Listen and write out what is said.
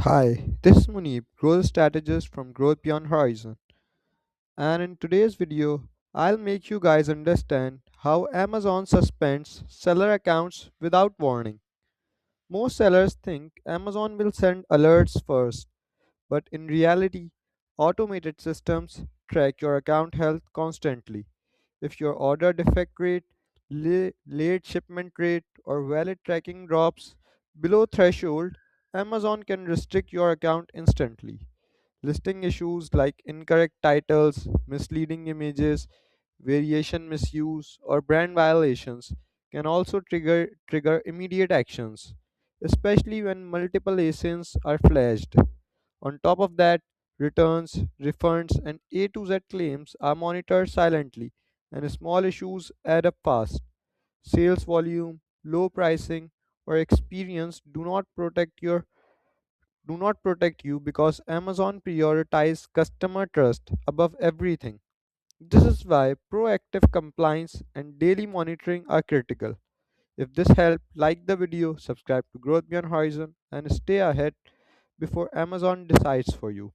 Hi, this is Munib, growth strategist from Growth Beyond Horizon. And in today's video, I'll make you guys understand how Amazon suspends seller accounts without warning. Most sellers think Amazon will send alerts first, but in reality, automated systems track your account health constantly. If your order defect rate, late shipment rate, or wallet tracking drops below threshold, Amazon can restrict your account instantly. Listing issues like incorrect titles, misleading images, variation misuse, or brand violations can also trigger immediate actions, especially when multiple ASINs are flashed. On top of that, returns, refunds, and A to Z claims are monitored silently, and small issues add up fast. Sales volume, low pricing, or experience do not protect you because Amazon prioritizes customer trust above everything. This is why proactive compliance and daily monitoring are critical. If this helped, like the video, subscribe to Growth Beyond Horizon, and stay ahead before Amazon decides for you.